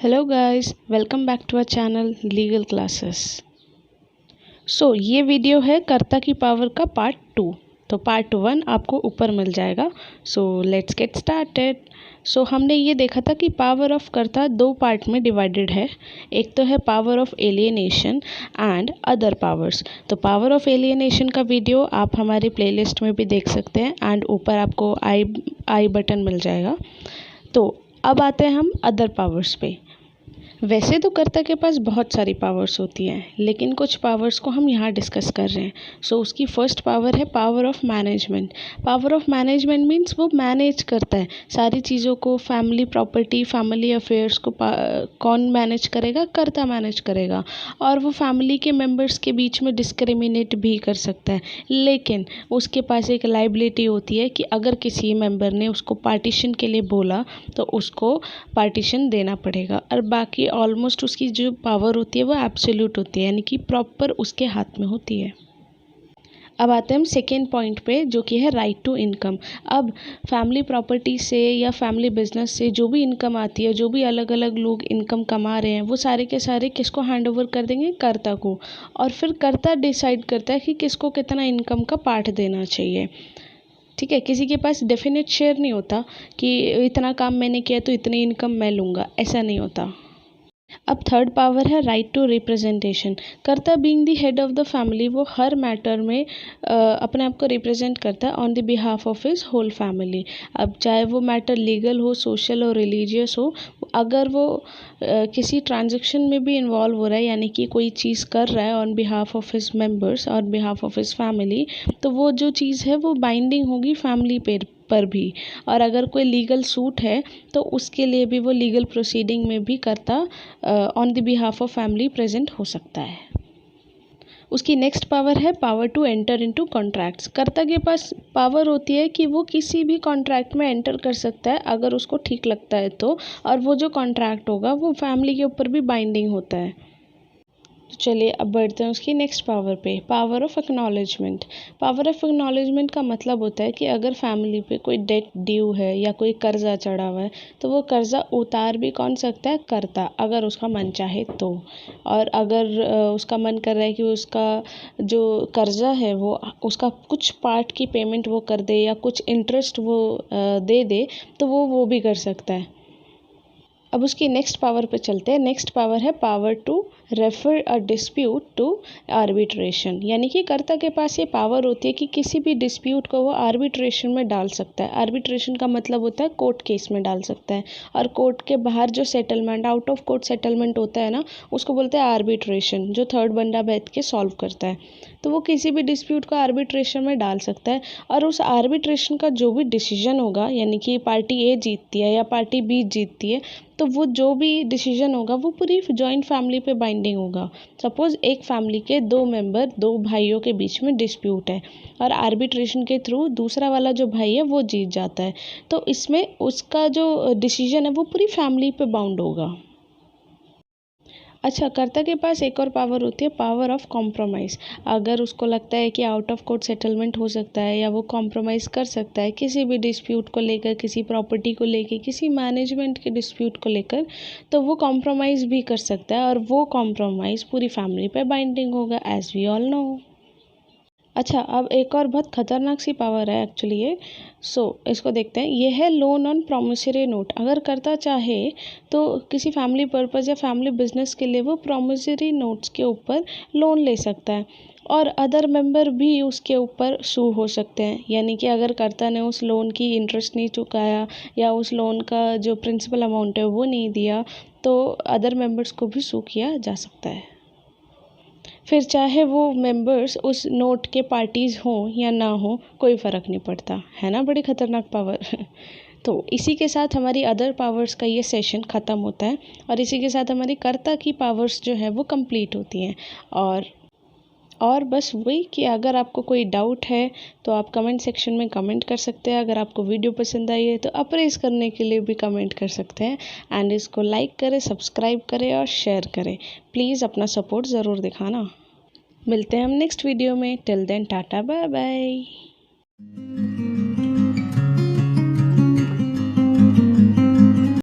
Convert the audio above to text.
Hello guys, welcome back to our channel legal classes. ये video है कर्ता की power का पार्ट 2। तो पार्ट 1 आपको ऊपर मिल जाएगा। Let's get started. हमने ये देखा था कि पावर ऑफ कर्ता दो पार्ट में डिवाइडेड है। एक तो है power of alienation and other powers. तो पावर ऑफ एलियनेशन का वीडियो आप हमारे प्लेलिस्ट में भी देख सकते हैं एंड ऊपर आपको आई बटन मिल जाएगा। तो अब आते हैं हम अदर पावर्स पे। वैसे तो कर्ता के पास बहुत सारी पावर्स होती हैं, लेकिन कुछ पावर्स को हम यहाँ डिस्कस कर रहे हैं। उसकी फर्स्ट पावर है power of management. Power of management means वो मैनेज करता है सारी चीज़ों को। फैमिली प्रॉपर्टी, फैमिली अफेयर्स को कौन मैनेज करेगा? कर्ता मैनेज करेगा। और वो फैमिली के मेम्बर्स के बीच में डिस्क्रिमिनेट भी कर सकता है। लेकिन उसके पास एक लाइबिलिटी होती है कि अगर किसी मेम्बर ने उसको पार्टीशन के लिए बोला तो उसको पार्टीशन देना पड़ेगा। और बाकी ऑलमोस्ट उसकी जो पावर होती है वो एब्सोल्यूट होती है, यानी कि प्रॉपर उसके हाथ में होती है। अब आते हैं हम सेकेंड पॉइंट पे, जो कि है राइट टू इनकम। अब फैमिली प्रॉपर्टी से या फैमिली बिजनेस से जो भी इनकम आती है, जो भी अलग अलग लोग इनकम कमा रहे हैं, वो सारे के सारे किसको हैंड ओवर कर देंगे? कर्ता को। और फिर कर्ता डिसाइड करता है कि किसको कितना इनकम का पार्ट देना चाहिए। ठीक है, किसी के पास डेफिनेट शेयर नहीं होता कि इतना काम मैंने किया तो इतनी इनकम मैं लूँगा, ऐसा नहीं होता। अब थर्ड पावर है राइट टू रिप्रेजेंटेशन। कर्ता being the head of the family, वो हर मैटर में अपने आप को रिप्रेजेंट करता है on the behalf of his whole family. अब चाहे वो मैटर लीगल हो, सोशल हो, रिलीजियस हो, अगर वो किसी ट्रांजेक्शन में भी इन्वॉल्व हो रहा है, यानी कि कोई चीज़ कर रहा है on behalf of his members, on behalf of his family, तो वो जो चीज़ है वो बाइंडिंग होगी फैमिली पर भी। और अगर कोई लीगल सूट है तो उसके लिए भी वो लीगल प्रोसीडिंग में भी karta on the behalf of family present हो सकता है। उसकी नेक्स्ट पावर है power to enter into contracts. Karta के पास पावर होती है कि वो किसी भी कॉन्ट्रैक्ट में एंटर कर सकता है अगर उसको ठीक लगता है तो। और वो जो कॉन्ट्रैक्ट होगा वो फैमिली के ऊपर भी बाइंडिंग होता है। तो चलिए अब बढ़ते हैं उसकी नेक्स्ट पावर पे, power of acknowledgement. Power of acknowledgement का मतलब होता है कि अगर फैमिली पे कोई डेट ड्यू है या कोई कर्जा चढ़ा हुआ है तो वो कर्जा उतार भी कौन सकता है? कर्ता, अगर उसका मन चाहे तो। और अगर उसका मन कर रहा है कि उसका जो कर्जा है वो उसका कुछ पार्ट की पेमेंट वो कर दे या कुछ इंटरेस्ट वो दे दे, तो वो भी कर सकता है। अब उसकी नेक्स्ट पावर पे चलते हैं। नेक्स्ट पावर है power to refer a dispute to arbitration. यानी कि कर्ता के पास ये पावर होती है कि किसी भी डिस्प्यूट को वो आर्बिट्रेशन में डाल सकता है। आर्बिट्रेशन का मतलब होता है कोर्ट केस में डाल सकता है। और कोर्ट के बाहर जो settlement, out of court settlement होता है ना, उसको बोलते हैं आर्बिट्रेशन, जो थर्ड बंदा बैठ के सॉल्व करता है। तो वो किसी भी डिस्प्यूट को आर्बिट्रेशन में डाल सकता है। और उस आर्बिट्रेशन का जो भी डिसीजन होगा, यानी कि पार्टी ए जीतती है या पार्टी बी जीतती है, तो वो जो भी डिसीजन होगा वो पूरी जॉइंट फैमिली पे बाइंडिंग होगा। सपोज एक फैमिली के दो मेंबर, दो भाइयों के बीच में डिस्प्यूट है और आर्बिट्रेशन के थ्रू दूसरा वाला जो भाई है वो जीत जाता है, तो इसमें उसका जो डिसीजन है वो पूरी फैमिली पे बाउंड होगा। अच्छा, कर्ता के पास एक और पावर होती है, पावर ऑफ कॉम्प्रोमाइज़। अगर उसको लगता है कि आउट ऑफ कोर्ट सेटलमेंट हो सकता है या वो कॉम्प्रोमाइज़ कर सकता है किसी भी डिस्प्यूट को लेकर, किसी प्रॉपर्टी को लेकर, किसी मैनेजमेंट के डिस्प्यूट को लेकर, तो वो कॉम्प्रोमाइज़ भी कर सकता है और वो कॉम्प्रोमाइज़ पूरी फैमिली पे बाइंडिंग होगा, एज वी ऑल नो। अच्छा, अब एक और बहुत ख़तरनाक सी पावर है एक्चुअली ये। इसको देखते हैं। ये है लोन ऑन प्रॉमिसरी नोट। अगर कर्ता चाहे तो किसी फैमिली पर्पज़ या फैमिली बिजनेस के लिए वो प्रॉमिसरी नोट्स के ऊपर लोन ले सकता है और अदर मेंबर भी उसके ऊपर सू हो सकते हैं। यानी कि अगर कर्ता ने उस लोन की इंटरेस्ट नहीं चुकाया या उस लोन का जो प्रिंसिपल अमाउंट है वो नहीं दिया, तो अदर मेंबर्स को भी सू किया जा सकता है। फिर चाहे वो मेंबर्स उस नोट के पार्टीज़ हों या ना हो, कोई फ़र्क नहीं पड़ता, है ना? बड़ी ख़तरनाक पावर। तो इसी के साथ हमारी अदर पावर्स का ये सेशन ख़त्म होता है और इसी के साथ हमारी कर्ता की पावर्स जो है वो कंप्लीट होती हैं। और बस वही कि अगर आपको कोई डाउट है तो आप कमेंट सेक्शन में कमेंट कर सकते हैं। अगर आपको वीडियो पसंद आई है तो अप्रेज़ करने के लिए भी कमेंट कर सकते हैं। एंड इसको लाइक करें, सब्सक्राइब करें और शेयर करें। प्लीज़ अपना सपोर्ट ज़रूर दिखाना। मिलते हैं हम नेक्स्ट वीडियो में। Till then tata, bye bye.